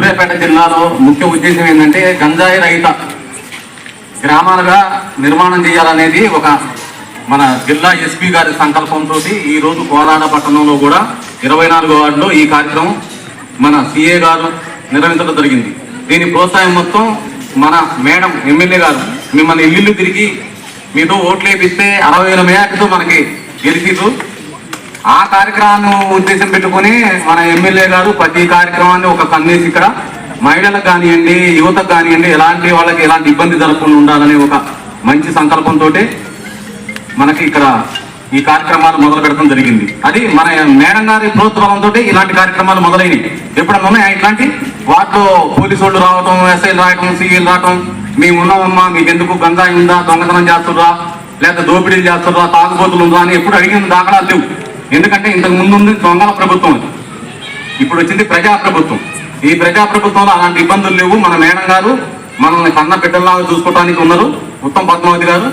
సూర్యాపేట జిల్లాలో ముఖ్య ఉద్దేశం ఏంటంటే గంజాయి రహిత గ్రామాలుగా నిర్మాణం చేయాలనేది ఒక మన జిల్లా ఎస్పీ గారి సంకల్పంతో ఈరోజు కోలాడ పట్టణంలో కూడా 24వ వార్డులో ఈ కార్యక్రమం మన సిఏ గారు నిర్వహించడం జరిగింది. దీని ప్రోత్సాహం మొత్తం మన మేడం ఎమ్మెల్యే గారు మిమ్మల్ని ఇల్లు తిరిగి మీతో ఓట్లు వేపిస్తే 60,000 మేయర్తో మనకి గెలిచిరు. ఆ కార్యక్రమాన్ని ఉద్దేశం పెట్టుకుని మన ఎమ్మెల్యే గారు ప్రతి కార్యక్రమాన్ని ఒక కన్నేసి ఇక్కడ మహిళలకు కానివ్వండి, యువతకు కానివ్వండి, ఎలాంటి వాళ్ళకి ఎలాంటి ఇబ్బంది జరగకుండా ఉండాలనే ఒక మంచి సంకల్పంతో మనకి ఇక్కడ ఈ కార్యక్రమాలు మొదలు పెడతాం జరిగింది. అది మన మేడం గారి ప్రోత్సాహంతో ఇలాంటి కార్యక్రమాలు మొదలైనవి. ఎప్పుడన్నా ఉన్నాయా ఇట్లాంటి వాటిలో పోలీసు వాళ్ళు రావటం, ఎస్ఐలు రావటం, సిఐలు రావటం, మేము ఉన్నామమ్మా మీకు ఎందుకు గంజాయి ఉందా, దొంగతనం చేస్తుర్రా, లేదా దోపిడీలు చేస్తుర్రా, తాగుబోతులు ఉందా అని ఎప్పుడు అడిగిన దాఖలాలు లేవు. ఎందుకంటే ఇంతకు ముందు ఉంది దొంగల ప్రభుత్వం, ఇప్పుడు వచ్చింది ప్రజాప్రభుత్వం. ఈ ప్రజాప్రభుత్వంలో అలాంటి ఇబ్బందులు లేవు. మన మేడం గారు మనల్ని కన్న బిడ్డల్లాగా చూసుకోవడానికి ఉన్నారు, ఉత్తమ్ పద్మావతి గారు.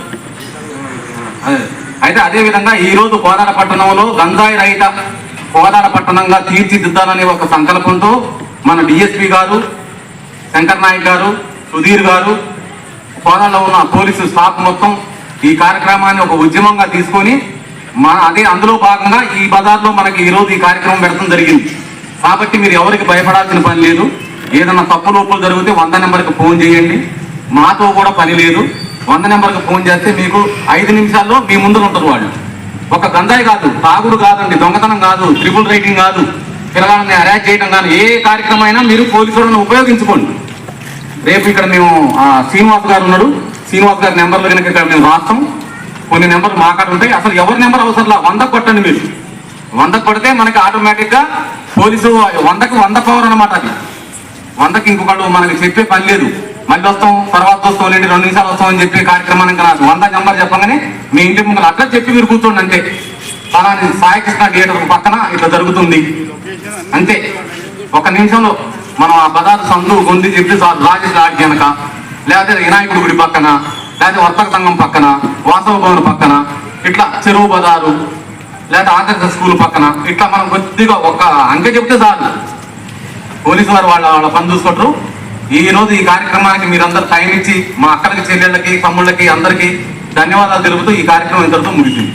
అయితే అదేవిధంగా ఈరోజు కోదాడ పట్టణంలో గంజాయి రహిత కోదాడ పట్టణంగా తీర్చిదిద్దాలనే ఒక సంకల్పంతో మన డిఎస్పీ గారు, శంకర్ నాయక్ గారు, సుధీర్ గారు, కోదాడలో ఉన్న పోలీసు స్టాఫ్ మొత్తం ఈ కార్యక్రమాన్ని ఒక ఉద్యమంగా తీసుకొని అందులో భాగంగా ఈ బజార్లో మనకి ఈరోజు ఈ కార్యక్రమం పెట్టడం జరిగింది. కాబట్టి మీరు ఎవరికి భయపడాల్సిన పని లేదు. ఏదైనా తప్పు లోపులు జరిగితే 100 నెంబర్కి ఫోన్ చేయండి. మాతో కూడా పని లేదు. 100 నెంబర్కి ఫోన్ చేస్తే మీకు 5 నిమిషాల్లో మీ ముందు ఉంటారు వాళ్ళు. ఒక గంజాయి కాదు, తాగుడు కాదండి, దొంగతనం కాదు, ట్రిపుల్ రైటింగ్ కాదు, పిల్లగాళ్ళని అరెస్ట్ చేయడం కాదు, ఏ కార్యక్రమం అయినా మీరు పోలీసులను ఉపయోగించుకోండి. రేపు ఇక్కడ మేము శ్రీనివాస్ గారు ఉన్నాడు, శ్రీనివాస్ గారి నెంబర్లు కనుక ఇక్కడ మేము రాస్తాం. కొన్ని నెంబర్లు మా కాడ ఉంటాయి. అసలు ఎవరి నెంబర్ అవసరంలా 100 కొట్టండి. మీరు 100 కొడితే మనకి ఆటోమేటిక్గా పోలీసు 100కి 100 పవర్ అనమాట. అది 100కి ఇంకొకళ్ళు మనకి చెప్పే పని లేదు. మళ్ళీ వస్తాం, తర్వాత వస్తాం, లేండి 2 నిమిషాలు వస్తాం అని చెప్పి కార్యక్రమం ఇంకా రాదు. 100 నెంబర్ చెప్పగానే మీ ఇంటి ముందు అట్లా చెప్పి మీరు కూర్చోండి అంతే. అలానే సాయికృష్ణ థియేటర్ పక్కన ఇట్లా జరుగుతుంది అంతే. 1 నిమిషంలో మనం ఆ బజారు సందు గొంది చెప్పి రాజేష్ లాడ్జి వెనక, లేకపోతే వినాయకుడి గుడి పక్కన, లేకపోతే వర్తక సంఘం పక్కన, వాసవ భవన్ పక్కన, ఇట్లా చెరువు బజారు, లేకపోతే ఆదర్శ స్కూల్ పక్కన, ఇట్లా మనం కొద్దిగా ఒక అంకె చెప్తే చాలు పోలీసు వారు వాళ్ళ పని చూసుకుంటారు. ఈ రోజు ఈ కార్యక్రమానికి మీరందరూ టైం ఇచ్చి మా అక్కలకి, చెల్లెళ్ళకి, తమ్ముళ్ళకి అందరికీ ధన్యవాదాలు తెలుపుతూ ఈ కార్యక్రమం ఇంతటితో ముగిసింది.